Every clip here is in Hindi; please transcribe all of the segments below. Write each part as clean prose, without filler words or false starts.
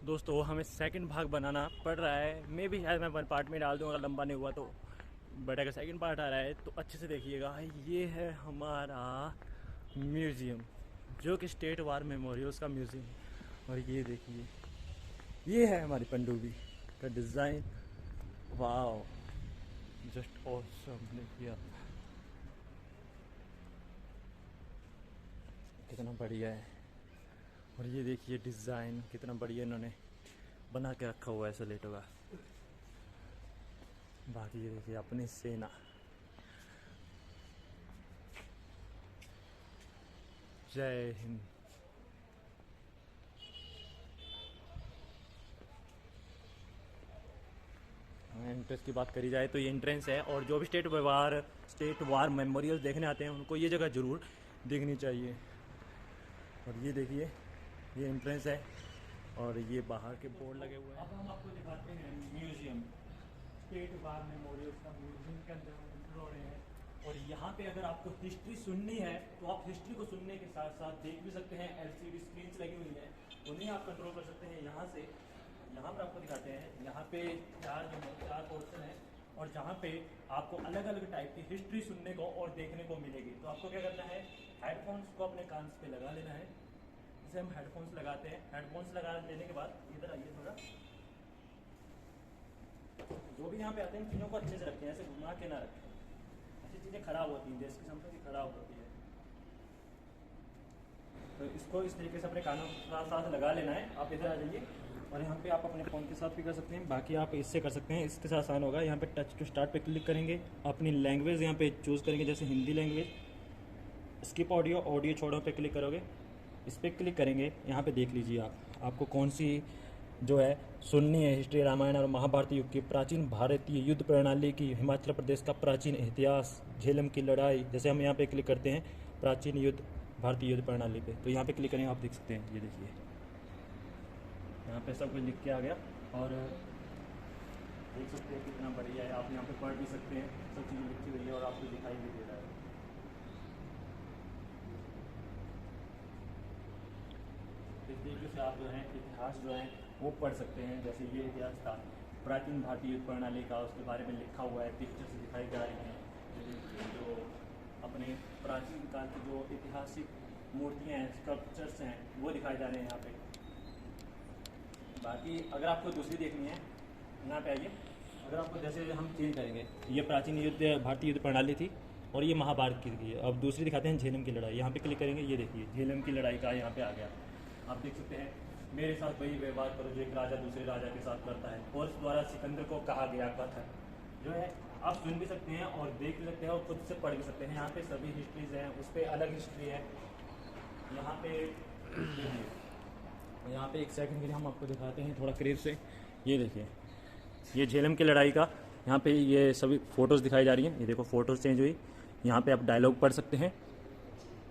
दोस्तों हमें सेकंड भाग बनाना पड़ रहा है। मे भी शायद मैं वन पार्ट में डाल दूँ अगर लंबा नहीं हुआ तो, बट अगर सेकंड पार्ट आ रहा है तो अच्छे से देखिएगा। ये है हमारा म्यूज़ियम, जो कि स्टेट वार मेमोरियल्स का म्यूज़ियम है। और ये देखिए, ये है हमारी पनडुब्बी का डिज़ाइन। Wow, just awesome. देखिए कितना बढ़िया है। और ये देखिए डिज़ाइन कितना बढ़िया इन्होंने बना के रखा हुआ है स्लेटों का। बाकी ये देखिए अपनी सेना। जय हिंद। एंट्रेंस की बात करी जाए तो ये एंट्रेंस है, और जो भी स्टेट वार मेमोरियल देखने आते हैं उनको ये जगह ज़रूर देखनी चाहिए। और ये देखिए, ये एंट्रेंस है और ये बाहर के बोर्ड लगे हुए हैं। अब हम आपको दिखाते हैं म्यूज़ियम, स्टेट वार मेमोरियल्स का म्यूज़ियम के अंदर हम एंटर हो रहे हैं। और यहाँ पे अगर आपको हिस्ट्री सुननी है तो आप हिस्ट्री को सुनने के साथ साथ देख भी सकते हैं। एलसीडी स्क्रीन्स लगी हुई हैं, उन्हें आप कंट्रोल कर सकते हैं यहाँ से। यहाँ पर आपको दिखाते हैं, यहाँ पे चार पोर्शन है, और जहाँ पे आपको अलग अलग टाइप की हिस्ट्री सुनने को और देखने को मिलेगी। तो आपको क्या करना है, हेडफोन्स को अपने कान पे लगा लेना है। जैसे हम हेडफोन्स लगाते हैं, हेडफोन्स लगा लेने के बाद इधर आइए थोड़ा। जो भी यहाँ पे आते हैं चीज़ों को अच्छे से रखें, ऐसे घुमा के ना रखें। ऐसी चीज़ें खराब होती हैं, देश की संपत्ति खराब होती है। तो इसको इस तरीके से अपने कानों के साथ साथ लगा लेना है। आप इधर आ जाइए, और यहाँ पे आप अपने फ़ोन के साथ भी कर सकते हैं। बाकी आप इससे कर सकते हैं, इसके साथ आसान होगा। यहाँ पे टच टू स्टार्ट पे क्लिक करेंगे, अपनी लैंग्वेज यहाँ पे चूज़ करेंगे, जैसे Hindi language. Skip audio, audio छोड़ो पे क्लिक करोगे, इस पर क्लिक करेंगे। यहाँ पे देख लीजिए आपको कौन सी जो है सुननी है। हिस्ट्री, रामायण और महाभारत युग की प्राचीन भारतीय युद्ध प्रणाली की, हिमाचल प्रदेश का प्राचीन इतिहास, झेलम की लड़ाई। जैसे हम यहाँ पे क्लिक करते हैं प्राचीन युद्ध, भारतीय युद्ध प्रणाली पे, तो यहाँ पे क्लिक करेंगे, आप देख सकते हैं। ये देखिए यहाँ पे सब कुछ लिख के आ गया, और देख सकते हैं कितना बढ़िया है। आप यहाँ पे पढ़ भी सकते हैं, सब चीज़ें लिखी हुई है और आपको दिखाई भी दे रहा है। इस तरीके से आप जो है इतिहास जो है वो पढ़ सकते हैं। जैसे ये इतिहास था प्राचीन भारतीय युद्ध प्रणाली का, उसके बारे में लिखा हुआ है, पिक्चर्स दिखाई जा रही हैं। जो अपने प्राचीन काल की जो ऐतिहासिक मूर्तियाँ हैं, स्कल्पचर्स हैं, वो दिखाए जा रहे हैं यहाँ पे। बाकी अगर आपको दूसरी देखनी है, यहाँ पे आइए। अगर आपको, जैसे हम चेंज करेंगे, ये प्राचीन युद्ध भारतीय युद्ध प्रणाली थी और ये महाभारत की थी। अब दूसरी दिखाते हैं, झेलम की लड़ाई। यहाँ पे क्लिक करेंगे, ये देखिए झेलम की लड़ाई का यहाँ पे आ गया। आप देख सकते हैं, मेरे साथ वही व्यवहार करो जो एक राजा दूसरे राजा के साथ करता है। पोर्स द्वारा सिकंदर को कहा गया कथन जो है आप सुन भी सकते हैं और देख भी सकते हैं और खुद से पढ़ भी सकते हैं। यहाँ पे सभी हिस्ट्रीज हैं, उस पर अलग हिस्ट्री है। यहाँ पे यहाँ पे एक सेकंड के लिए हम आपको दिखाते हैं थोड़ा करीब से। ये देखिए, ये झेलम की लड़ाई का यहाँ पे ये सभी फ़ोटोज़ दिखाई जा रही हैं। ये देखो फ़ोटोज़ चेंज हुई। यहाँ पे आप डायलॉग पढ़ सकते हैं।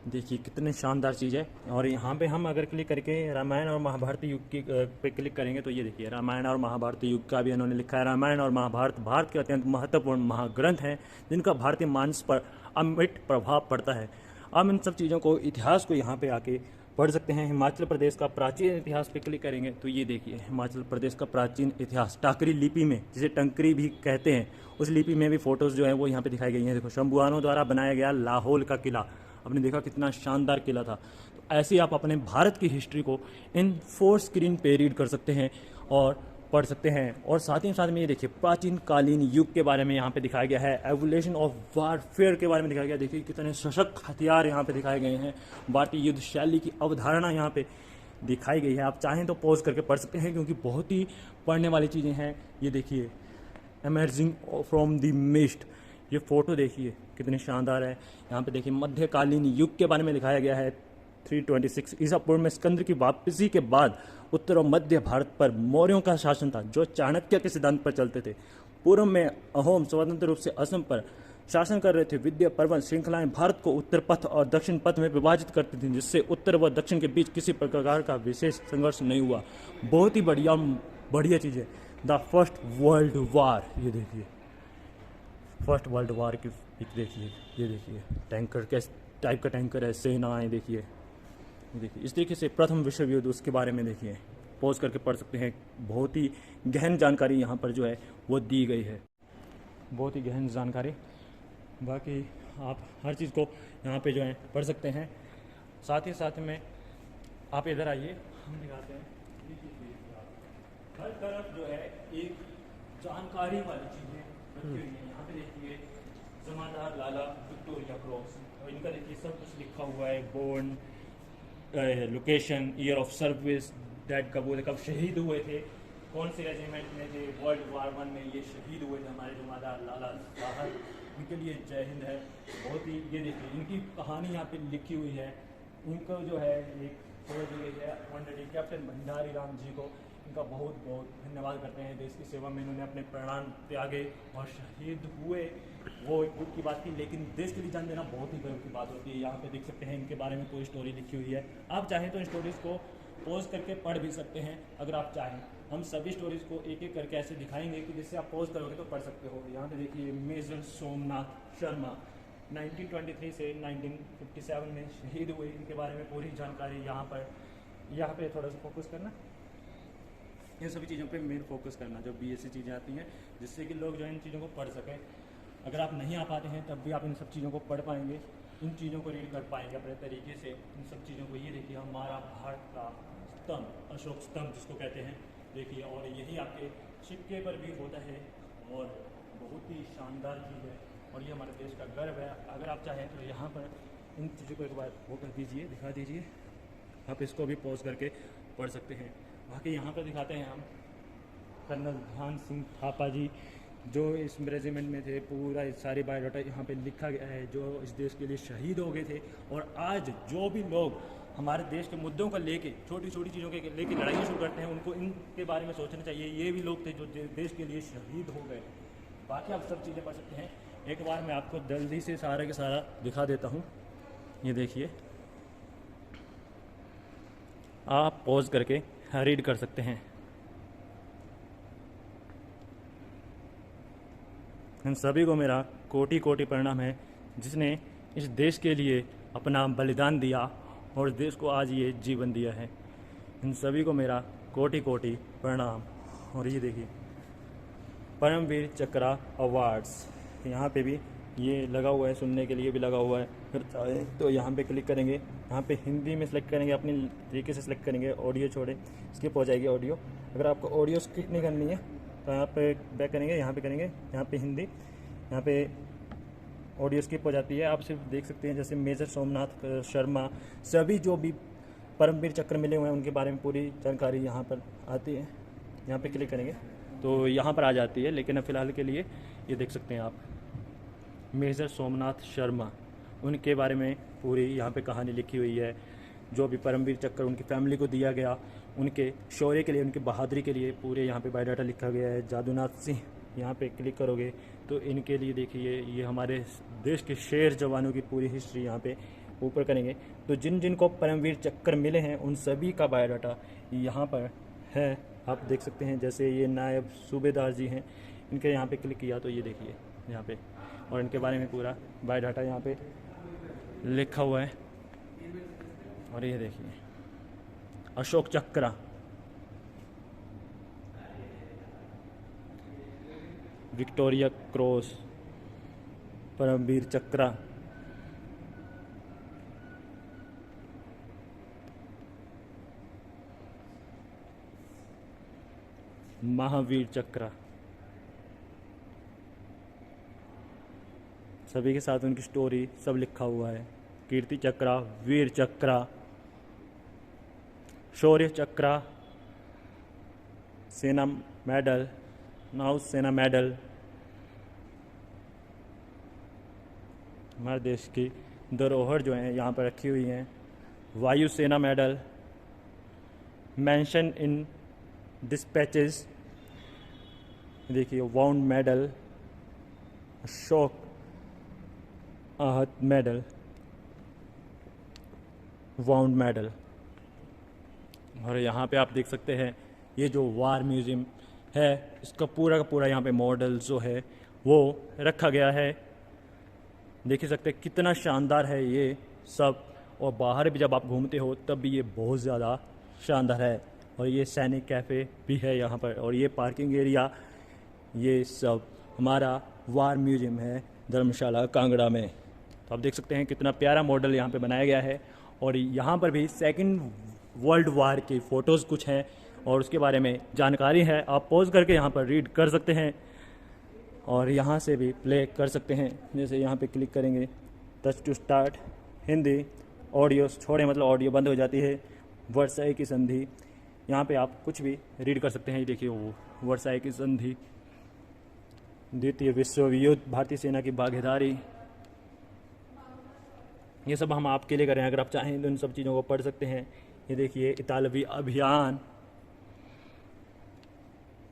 देखिए कितनी शानदार चीज़ है। और यहाँ पे हम अगर क्लिक करके रामायण और महाभारत युग की पे क्लिक करेंगे तो ये देखिए रामायण और महाभारत युग का भी इन्होंने लिखा है। रामायण और महाभारत भारत के अत्यंत महत्वपूर्ण महाग्रंथ हैं, जिनका भारतीय मानस पर अमिट प्रभाव पड़ता है। हम इन सब चीज़ों को, इतिहास को यहाँ पे आके पढ़ सकते हैं। हिमाचल प्रदेश का प्राचीन इतिहास पे क्लिक करेंगे तो ये देखिए हिमाचल प्रदेश का प्राचीन इतिहास टाकरी लिपि में, जिसे टंकरी भी कहते हैं, उस लिपि में भी फ़ोटोज़ जो है वो यहाँ पे दिखाई गई हैं। देखो, शंभुआनों द्वारा बनाया गया लाहौल का किला, आपने देखा कितना शानदार किला था। तो ऐसे ही आप अपने भारत की हिस्ट्री को इन 4 स्क्रीन पे रीड कर सकते हैं और पढ़ सकते हैं। और साथ ही साथ में ये देखिए प्राचीन कालीन युग के बारे में यहाँ पे दिखाया गया है। एवोल्यूशन ऑफ वारफेयर के बारे में दिखाया गया। देखिए कितने सशक्त हथियार यहाँ पे दिखाए गए हैं। भारतीय युद्ध शैली की अवधारणा यहाँ पे दिखाई गई है। आप चाहें तो पॉज करके पढ़ सकते हैं, क्योंकि बहुत ही पढ़ने वाली चीज़ें हैं। ये देखिए एमर्जिंग फ्रॉम द मिस्ट, ये फ़ोटो देखिए कितनी शानदार है। यहाँ पे देखिए मध्यकालीन युग के बारे में दिखाया गया है। 326 ईसा पूर्व में सिकंदर की वापसी के बाद उत्तर और मध्य भारत पर मौर्यों का शासन था, जो चाणक्य के सिद्धांत पर चलते थे। पूर्व में अहोम स्वतंत्र रूप से असम पर शासन कर रहे थे। विद्या पर्वत श्रृंखलाएं भारत को उत्तर पथ और दक्षिण पथ में विभाजित करती थी, जिससे उत्तर व दक्षिण के बीच किसी प्रकार का विशेष संघर्ष नहीं हुआ। बहुत ही बढ़िया चीज़ है। द फर्स्ट वर्ल्ड वार, ये देखिए फर्स्ट वर्ल्ड वार की पिक देखिए। ये देखिए टैंकर किस टाइप का टैंकर है, सेनाएं देखिए। ये देखिए इस तरीके से प्रथम विश्व युद्ध, उसके बारे में देखिए। पॉज करके पढ़ सकते हैं। बहुत ही गहन जानकारी यहाँ पर जो है वो दी गई है, बहुत ही गहन जानकारी। बाकी आप हर चीज़ को यहाँ पे जो है पढ़ सकते हैं। साथ ही साथ में आप इधर आइए, हम दिखाते हैं। हर तरफ जो है एक जानकारी वाली चीज़ें रखी हुई हैं। यहाँ पे देखिए जमादार लाला विक्टोरिया क्रॉस, और इनका देखिए सब कुछ लिखा हुआ है। Born, location, year of service, date कब हुए थे, कब शहीद हुए थे, कौन से रेजिमेंट में थे, वर्ल्ड वार 1 में ये शहीद हुए थे हमारे जमादार लाला साहब, इनके लिए जय हिंद है। बहुत ही ये देखिए इनकी कहानी यहाँ पे लिखी हुई है। इनको जो है एक ऑनरेडी कैप्टन भंडारी राम जी को इनका बहुत बहुत धन्यवाद करते हैं। देश की सेवा में इन्होंने अपने प्राण त्यागे और शहीद हुए, वो एक दुख की बात थी, लेकिन देश के लिए जान देना बहुत ही गर्व की बात होती है। यहाँ पे देख सकते हैं इनके बारे में पूरी स्टोरी लिखी हुई है। आप चाहें तो इन स्टोरीज़ को पॉज करके पढ़ भी सकते हैं अगर आप चाहें। हम सभी स्टोरीज़ को एक एक करके ऐसे दिखाएंगे कि जिससे आप पॉज करोगे तो पढ़ सकते हो। यहाँ पे देखिए मेजर सोमनाथ शर्मा 1923 से 1957 में शहीद हुए, इनके बारे में पूरी जानकारी यहाँ पे थोड़ा सा फोकस करना, इन सभी चीज़ों पे मेन फोकस करना, जो BSc चीज़ें आती हैं, जिससे कि लोग जो इन चीज़ों को पढ़ सकें। अगर आप नहीं आ पाते हैं तब भी आप इन सब चीज़ों को पढ़ पाएंगे, इन चीज़ों को रीड कर पाएंगे अपने तरीके से। इन सब चीज़ों को ये देखिए हमारा भारत का स्तंभ, अशोक स्तंभ जिसको कहते हैं, देखिए, और यही आपके सिक्के पर भी होता है और बहुत ही शानदार चीज़ है और ये हमारे देश का गर्व है। अगर आप चाहें तो यहाँ पर इन चीज़ों को एक बार वो कर दीजिए, दिखा दीजिए, आप इसको भी पॉज करके पढ़ सकते हैं। बाकी यहाँ पर दिखाते हैं हम कर्नल ध्यान सिंह थापा जी, जो इस रेजिमेंट में थे। पूरा सारी बायोडाटा यहाँ पे लिखा गया है, जो इस देश के लिए शहीद हो गए थे। और आज जो भी लोग हमारे देश के मुद्दों को लेके, छोटी छोटी चीज़ों के लेके लड़ाइयाँ शुरू करते हैं, उनको इनके बारे में सोचना चाहिए। ये भी लोग थे जो देश के लिए शहीद हो गए। बाकी आप सब चीज़ें पढ़ सकते हैं। एक बार मैं आपको जल्दी से सारा के सारा दिखा देता हूँ। ये देखिए, आप पॉज करके रीड कर सकते हैं। इन सभी को मेरा कोटि कोटि प्रणाम है, जिसने इस देश के लिए अपना बलिदान दिया और देश को आज ये जीवन दिया है। इन सभी को मेरा कोटि कोटि प्रणाम। और ये देखिए परमवीर चक्र अवार्ड्स, यहाँ पे भी ये लगा हुआ है, सुनने के लिए भी लगा हुआ है। फिर चाहे तो यहाँ पे क्लिक करेंगे, यहाँ पे हिंदी में सेलेक्ट करेंगे, अपनी तरीके से सेलेक्ट करेंगे। ऑडियो छोड़े, स्किप हो जाएगी ऑडियो। अगर आपको ऑडियो स्किप नहीं करनी है तो यहाँ पे बैक करेंगे, यहाँ पे करेंगे, यहाँ पे हिंदी, यहाँ पे ऑडियो स्किप हो जाती है। आप सिर्फ देख सकते हैं जैसे मेजर सोमनाथ शर्मा, सभी जो भी परमवीर चक्र मिले हुए हैं उनके बारे में पूरी जानकारी यहाँ पर आती है। यहाँ पे क्लिक करेंगे तो यहाँ पर आ जाती है, लेकिन फ़िलहाल के लिए ये देख सकते हैं आप मेजर सोमनाथ शर्मा, उनके बारे में पूरी यहाँ पे कहानी लिखी हुई है। जो भी परमवीर चक्र उनकी फैमिली को दिया गया, उनके शौर्य के लिए, उनकी बहादुरी के लिए पूरे यहाँ पे बायोडाटा लिखा गया है। जादूनाथ सिंह, यहाँ पे क्लिक करोगे तो इनके लिए देखिए, ये हमारे देश के शेर जवानों की पूरी हिस्ट्री यहाँ पे ऊपर करेंगे तो जिन जिन को परमवीर चक्र मिले हैं उन सभी का बायोडाटा यहाँ पर है, आप देख सकते हैं। जैसे ये नायब सूबेदार जी हैं, इनके यहाँ पे क्लिक किया तो ये देखिए यहाँ पे, और इनके बारे में पूरा बायोडाटा यहाँ पे लिखा हुआ है। और ये देखिए अशोक चक्र, विक्टोरिया क्रॉस, परमवीर चक्र, महावीर चक्र, सभी के साथ उनकी स्टोरी सब लिखा हुआ है। कीर्ति चक्र, वीर चक्र, शौर्य चक्र, सेना मेडल, नौसेना सेना मेडल, हमारे देश की धरोहर जो है यहाँ पर रखी हुई हैं। वायुसेना मेडल, मेंशन इन डिस्पैचेस, देखिए वाउंड मेडल, अशोक आहत मेडल, वाउंड मेडल। और यहाँ पे आप देख सकते हैं ये जो वार म्यूज़ियम है, इसका पूरा का पूरा यहाँ पे मॉडल जो है वो रखा गया है। देख ही सकते हैं कितना शानदार है ये सब, और बाहर भी जब आप घूमते हो तब भी ये बहुत ज़्यादा शानदार है। और ये सैनिक कैफ़े भी है यहाँ पर, और ये पार्किंग एरिया, ये सब हमारा वार म्यूजियम है धर्मशाला कांगड़ा में। तो आप देख सकते हैं कितना प्यारा मॉडल यहाँ पे बनाया गया है, और यहाँ पर भी सेकंड वर्ल्ड वार की फ़ोटोज़ कुछ हैं और उसके बारे में जानकारी है। आप पॉज करके यहाँ पर रीड कर सकते हैं और यहाँ से भी प्ले कर सकते हैं। जैसे यहाँ पे क्लिक करेंगे, touch to start, Hindi, audio छोड़े मतलब ऑडियो बंद हो जाती है, वर्साई की संधि, यहाँ पे आप कुछ भी रीड कर सकते हैं। ये देखिए वो वर्साई की संधि, द्वितीय विश्व युद्ध, भारतीय सेना की भागीदारी, ये सब हम आपके लिए करें। अगर आप चाहें तो इन सब चीज़ों को पढ़ सकते हैं। ये देखिए इतालवी अभियान,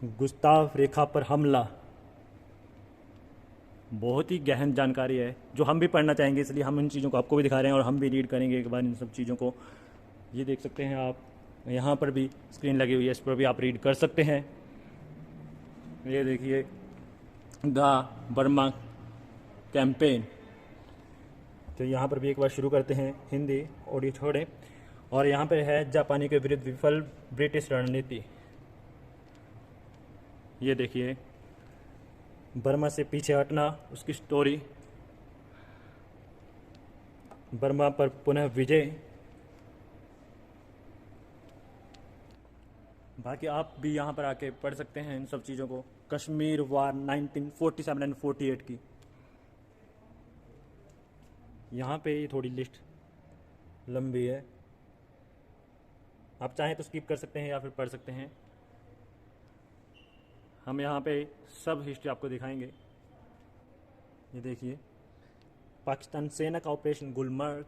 गुस्ताव रेखा पर हमला, बहुत ही गहन जानकारी है जो हम भी पढ़ना चाहेंगे, इसलिए हम इन चीज़ों को आपको भी दिखा रहे हैं और हम भी रीड करेंगे एक बार इन सब चीज़ों को। ये देख सकते हैं आप, यहाँ पर भी स्क्रीन लगी हुई है, इस पर भी आप रीड कर सकते हैं। ये देखिए द बर्मा कैंपेन, तो यहाँ पर भी एक बार शुरू करते हैं, हिंदी, ऑडियो छोड़े, और यहाँ पे है जापानी के विरुद्ध विफल ब्रिटिश रणनीति। ये देखिए बर्मा से पीछे हटना, उसकी स्टोरी, बर्मा पर पुनः विजय। बाकी आप भी यहाँ पर आके पढ़ सकते हैं इन सब चीज़ों को। कश्मीर वार 1947 एंड 48 की, यहाँ पे ये थोड़ी लिस्ट लंबी है, आप चाहें तो स्किप कर सकते हैं या फिर पढ़ सकते हैं। हम यहाँ पे सब हिस्ट्री आपको दिखाएंगे। ये देखिए पाकिस्तान सेना का ऑपरेशन गुलमर्ग,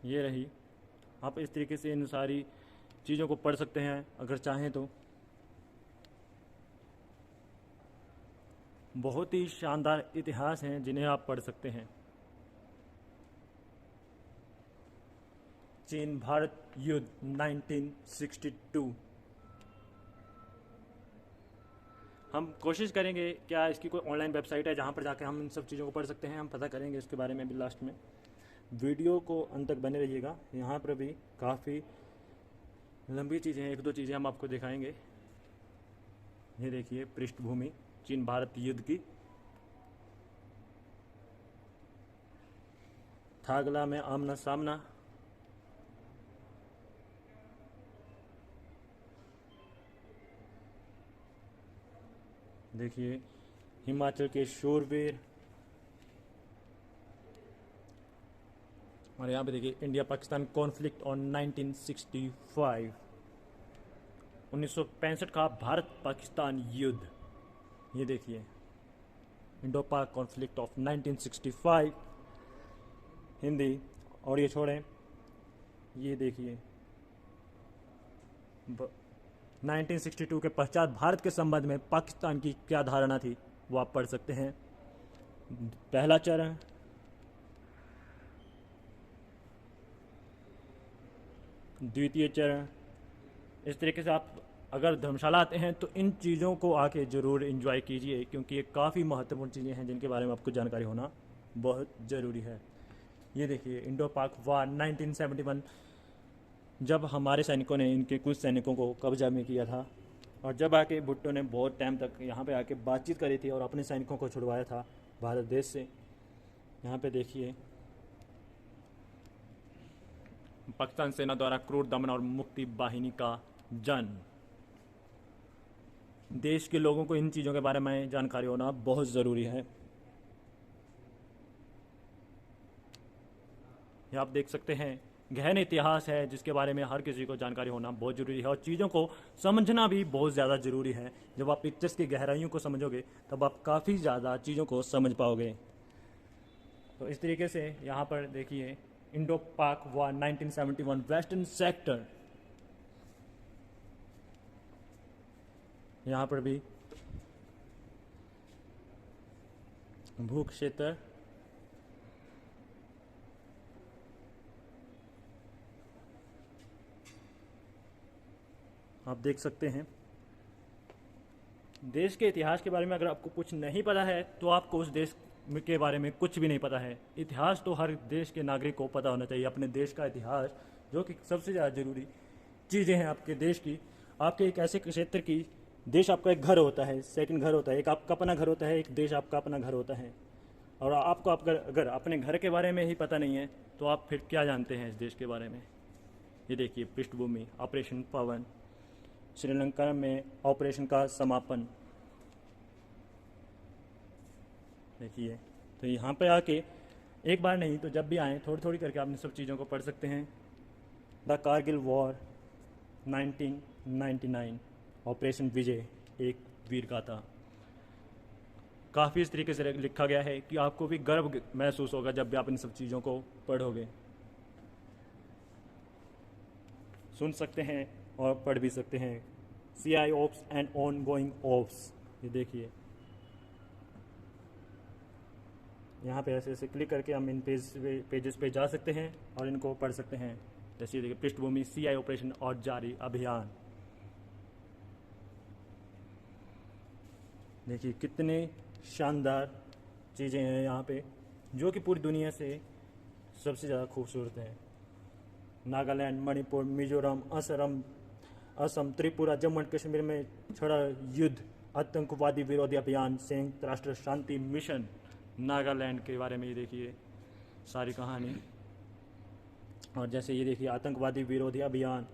ये रही। आप इस तरीके से इन सारी चीज़ों को पढ़ सकते हैं अगर चाहें तो। बहुत ही शानदार इतिहास हैं जिन्हें आप पढ़ सकते हैं। चीन भारत युद्ध 1962, हम कोशिश करेंगे, क्या इसकी कोई ऑनलाइन वेबसाइट है जहाँ पर जाकर हम इन सब चीज़ों को पढ़ सकते हैं, हम पता करेंगे इसके बारे में भी लास्ट में। वीडियो को अंत तक बने रहिएगा, यहाँ पर भी काफ़ी लंबी चीज़ें हैं, एक दो चीज़ें हम आपको दिखाएंगे। ये देखिए पृष्ठभूमि चीन भारत युद्ध की, थागला में आमना सामना, देखिए हिमाचल के शूरवीर, और यहाँ पे देखिए इंडिया पाकिस्तान कॉन्फ्लिक्ट ऑन 1965, 1965 का भारत पाकिस्तान युद्ध। ये देखिए इंडो पाक कॉन्फ्लिक्ट ऑफ 1965, हिंदी, और ये छोड़ें, ये देखिए 1962 के पश्चात भारत के संबंध में पाकिस्तान की क्या धारणा थी, वो आप पढ़ सकते हैं। पहला चरण, द्वितीय चरण, इस तरीके से आप अगर धर्मशाला आते हैं तो इन चीज़ों को आके ज़रूर एंजॉय कीजिए, क्योंकि ये काफ़ी महत्वपूर्ण चीज़ें हैं जिनके बारे में आपको जानकारी होना बहुत ज़रूरी है। ये देखिए इंडो पाक वार 1971, जब हमारे सैनिकों ने इनके कुछ सैनिकों को कब्जा में किया था, और जब आके भुट्टो ने बहुत टाइम तक यहाँ पे आके बातचीत करी थी और अपने सैनिकों को छुड़वाया था भारत देश से। यहाँ पे देखिए पाकिस्तान सेना द्वारा क्रूर दमन और मुक्ति वाहिनी का जन्म। देश के लोगों को इन चीज़ों के बारे में जानकारी होना बहुत ज़रूरी है। ये आप देख सकते हैं गहन इतिहास है जिसके बारे में हर किसी को जानकारी होना बहुत ज़रूरी है, और चीज़ों को समझना भी बहुत ज़्यादा ज़रूरी है। जब आप पिक्चर्स की गहराइयों को समझोगे तब आप काफ़ी ज़्यादा चीज़ों को समझ पाओगे। तो इस तरीके से यहाँ पर देखिए इंडो पाक वार 1971 वेस्टर्न सेक्टर, यहाँ पर भी भू क्षेत्र, आप देख सकते हैं। देश के इतिहास के बारे में अगर आपको कुछ नहीं पता है तो आपको उस देश के बारे में कुछ भी नहीं पता है। इतिहास तो हर देश के नागरिक को पता होना चाहिए, अपने देश का इतिहास, जो कि सबसे ज़्यादा जरूरी चीज़ें हैं आपके देश की। आपके एक ऐसे क्षेत्र की, देश आपका एक घर होता है, सेकंड घर होता है, एक आपका अपना घर होता है, एक देश आपका अपना घर होता है। और आपको अगर अपने घर के बारे में ही पता नहीं है तो आप फिर क्या जानते हैं इस देश के बारे में। ये देखिए पृष्ठभूमि, ऑपरेशन पवन, श्रीलंका में ऑपरेशन का समापन। देखिए, तो यहाँ पे आके एक बार नहीं तो जब भी आएँ थोड़ी थोड़ी करके आप इन सब चीज़ों को पढ़ सकते हैं। द कारगिल वॉर 1999, ऑपरेशन विजय, एक वीर गाथा। काफ़ी इस तरीके से लिखा गया है कि आपको भी गर्व महसूस होगा जब भी आप इन सब चीज़ों को पढ़ोगे। सुन सकते हैं और पढ़ भी सकते हैं। CI ops and on going ops, ये देखिए यहाँ पे ऐसे ऐसे क्लिक करके हम इन पेजेस पे जा सकते हैं और इनको पढ़ सकते हैं। जैसे देखिए पृष्ठभूमि, CI ऑपरेशन और जारी अभियान। देखिए कितने शानदार चीज़ें हैं यहाँ पे, जो कि पूरी दुनिया से सबसे ज़्यादा खूबसूरत हैं। नागालैंड, मणिपुर, मिजोरम, असम, त्रिपुरा, जम्मू एंड कश्मीर में छड़ा युद्ध, आतंकवादी विरोधी अभियान, संयुक्त राष्ट्र शांति मिशन। नागालैंड के बारे में ये देखिए सारी कहानी। और जैसे ये देखिए आतंकवादी विरोधी अभियान,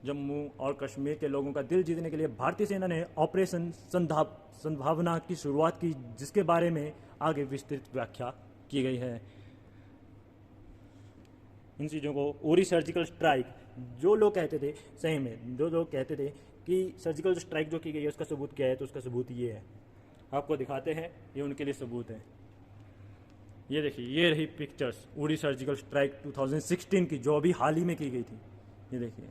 जम्मू और कश्मीर के लोगों का दिल जीतने के लिए भारतीय सेना ने ऑपरेशन संभावना की शुरुआत की, जिसके बारे में आगे विस्तृत व्याख्या की गई है। इन चीज़ों को उरी सर्जिकल स्ट्राइक, जो लोग कहते थे, सही में जो लोग कहते थे कि सर्जिकल स्ट्राइक जो की गई है उसका सबूत क्या है, तो उसका सबूत ये है, आपको दिखाते हैं, ये उनके लिए सबूत है। ये देखिए, ये रही पिक्चर्स उरी सर्जिकल स्ट्राइक 2016 की, जो अभी हाल ही में की गई थी। ये देखिए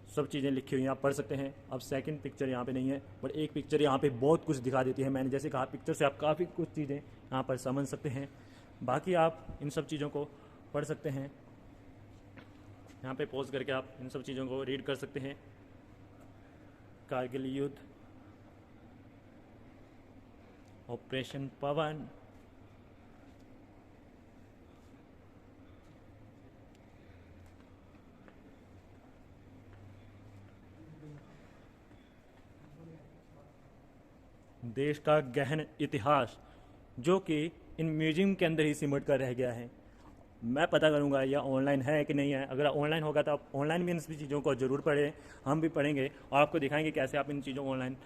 सब चीज़ें लिखी हुई हैं, आप पढ़ सकते हैं। अब सेकंड पिक्चर यहाँ पे नहीं है, बट एक पिक्चर यहाँ पे बहुत कुछ दिखा देती है। मैंने जैसे कहा पिक्चर से आप काफ़ी कुछ चीज़ें यहाँ पर समझ सकते हैं। बाकी आप इन सब चीज़ों को पढ़ सकते हैं, यहाँ पे पॉज करके आप इन सब चीज़ों को रीड कर सकते हैं। कारगिल युद्ध, ऑपरेशन पवन, देश का गहन इतिहास, जो कि इन म्यूजियम के अंदर ही सिमट कर रह गया है। मैं पता करूंगा या ऑनलाइन है कि नहीं है। अगर ऑनलाइन होगा तो आप ऑनलाइन भी इन सभी चीज़ों को जरूर पढ़ें, हम भी पढ़ेंगे और आपको दिखाएंगे कैसे आप इन चीज़ों को ऑनलाइन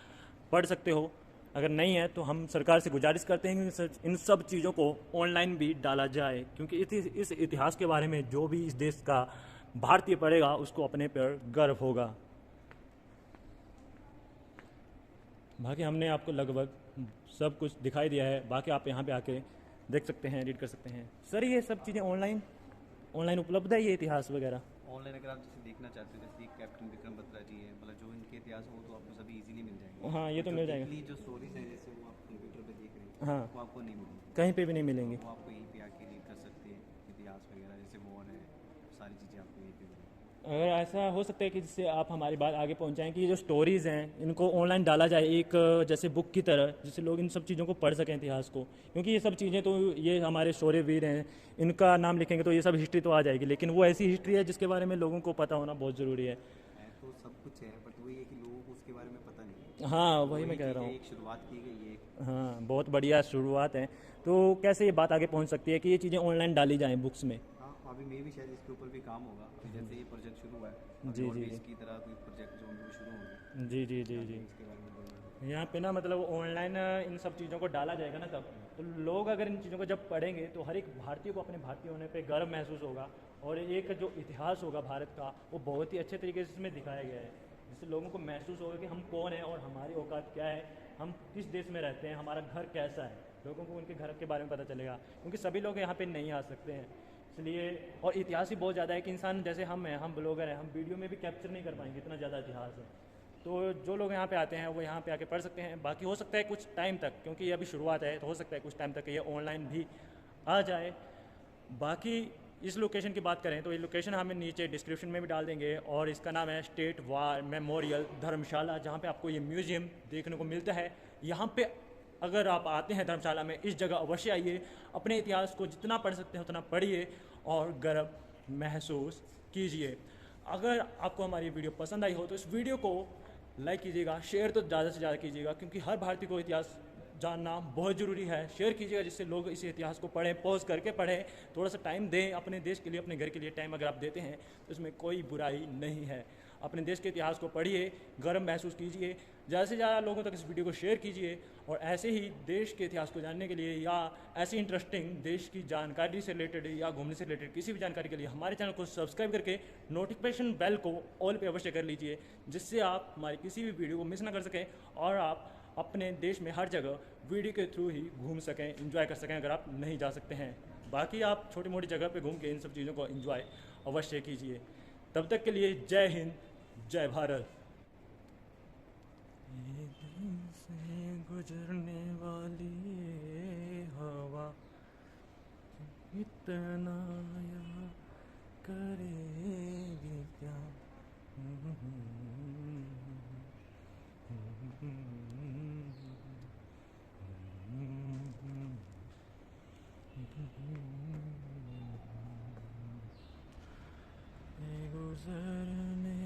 पढ़ सकते हो। अगर नहीं है तो हम सरकार से गुजारिश करते हैं कि इन सब चीज़ों को ऑनलाइन भी डाला जाए, क्योंकि इस इतिहास के बारे में जो भी इस देश का भारतीय पढ़ेगा उसको अपने पर गर्व होगा। बाकी हमने आपको लगभग सब कुछ दिखाई दिया है, बाकी आप यहाँ पे आके देख सकते हैं, रीड कर सकते हैं। सर ये सब चीज़ें ऑनलाइन उपलब्ध है, ये इतिहास वगैरह ऑनलाइन अगर आप जैसे देखना चाहते हो, जैसे कैप्टन विक्रम बत्रा जी है, मतलब जो इनके इतिहास हो तो आपको सभी इजीली मिल जाएंगे। हाँ, ये तो मिल जाएगा। जो स्टोरीज हैं जैसे वो आप कंप्यूटर पे देख रहे हैं, हाँ, वो आपको नहीं मिलेंगे, कहीं पे भी नहीं मिलेंगे। वो आपको यहीं पे आके रीड कर सकते हैं। इतिहास वगैरह जैसे वॉर है, सारी चीज़ें आपको यहीं पे मिलेंगी। अगर ऐसा हो सकता है कि जिससे आप हमारी बात आगे पहुंचाएं कि ये जो स्टोरीज़ हैं इनको ऑनलाइन डाला जाए एक जैसे बुक की तरह, जिससे लोग इन सब चीज़ों को पढ़ सकें, इतिहास को। क्योंकि ये सब चीज़ें तो ये हमारे शौर्यवीर हैं, इनका नाम लिखेंगे तो ये सब हिस्ट्री तो आ जाएगी, लेकिन वो ऐसी हिस्ट्री है जिसके बारे में लोगों को पता होना बहुत ज़रूरी है। तो सब कुछ है, बट वही है कि लोगों को उसके बारे में पता नहीं है। हाँ, वही मैं कह रहा हूँ। एक शुरुआत की गई है। हाँ, बहुत बढ़िया शुरुआत है। तो कैसे ये बात आगे पहुंच सकती है कि ये चीज़ें ऑनलाइन डाली जाएं बुक्स में? हाँ, अभी मैं भी शायद इसके ऊपर भी काम होगा। अभी जैसे ये प्रोजेक्ट शुरू हुआ है, जी, और जी, भी जी। इसकी तरह कोई प्रोजेक्ट जो भी शुरू होंगे, जी जी जी जी। इसके बारे में बोलना। यहाँ पे ना मतलब ऑनलाइन इन सब चीज़ों को डाला जाएगा ना, तब तो लोग अगर इन चीज़ों को जब पढ़ेंगे तो हर एक भारतीय को अपने भारतीय होने पे गर्व महसूस होगा, और एक जो इतिहास होगा भारत का वो बहुत ही अच्छे तरीके से इसमें दिखाया गया है, जिससे लोगों को महसूस होगा कि हम कौन हैं और हमारी औकात क्या है, हम किस देश में रहते हैं, हमारा घर कैसा है। लोगों को उनके घर के बारे में पता चलेगा, क्योंकि सभी लोग यहाँ पे नहीं आ सकते हैं, इसलिए। और इतिहास ही बहुत ज़्यादा है कि इंसान जैसे हम हैं, हम ब्लॉगर हैं, हम वीडियो में भी कैप्चर नहीं कर पाएंगे, इतना ज़्यादा इतिहास है। तो जो लोग यहाँ पे आते हैं वो यहाँ पे आके पढ़ सकते हैं। बाकी हो सकता है कुछ टाइम तक, क्योंकि ये अभी शुरुआत है, तो हो सकता है कुछ टाइम तक ये ऑनलाइन भी आ जाए। बाकी इस लोकेशन की बात करें तो ये लोकेशन हमें नीचे डिस्क्रिप्शन में भी डाल देंगे, और इसका नाम है स्टेट वार मेमोरियल धर्मशाला, जहाँ पे आपको ये म्यूज़ियम देखने को मिलता है। यहाँ पे अगर आप आते हैं धर्मशाला में, इस जगह अवश्य आइए, अपने इतिहास को जितना पढ़ सकते हैं उतना पढ़िए और गर्व महसूस कीजिए। अगर आपको हमारी वीडियो पसंद आई हो तो इस वीडियो को लाइक कीजिएगा, शेयर तो ज़्यादा से ज़्यादा कीजिएगा, क्योंकि हर भारतीय को इतिहास जानना बहुत ज़रूरी है। शेयर कीजिएगा जिससे लोग इस इतिहास को पढ़ें, पॉज करके पढ़ें, थोड़ा सा टाइम दें अपने देश के लिए, अपने घर के लिए टाइम अगर आप देते हैं तो इसमें कोई बुराई नहीं है। अपने देश के इतिहास को पढ़िए, गर्व महसूस कीजिए, ज़्यादा से ज़्यादा लोगों तक इस वीडियो को शेयर कीजिए। और ऐसे ही देश के इतिहास को जानने के लिए या ऐसी इंटरेस्टिंग देश की जानकारी से रिलेटेड या घूमने से रिलेटेड किसी भी जानकारी के लिए हमारे चैनल को सब्सक्राइब करके नोटिफिकेशन बेल को ऑल पे अवश्य कर लीजिए, जिससे आप हमारी किसी भी वीडियो को मिस ना कर सकें और आप अपने देश में हर जगह वीडियो के थ्रू ही घूम सकें, एंजॉय कर सकें अगर आप नहीं जा सकते हैं। बाकी आप छोटी मोटी जगह पे घूम के इन सब चीज़ों को एंजॉय अवश्य कीजिए। तब तक के लिए जय हिंद, जय भारत। ये दिल से गुजरने वाली ये हवा इतना याद करेगी क्या। गुजरने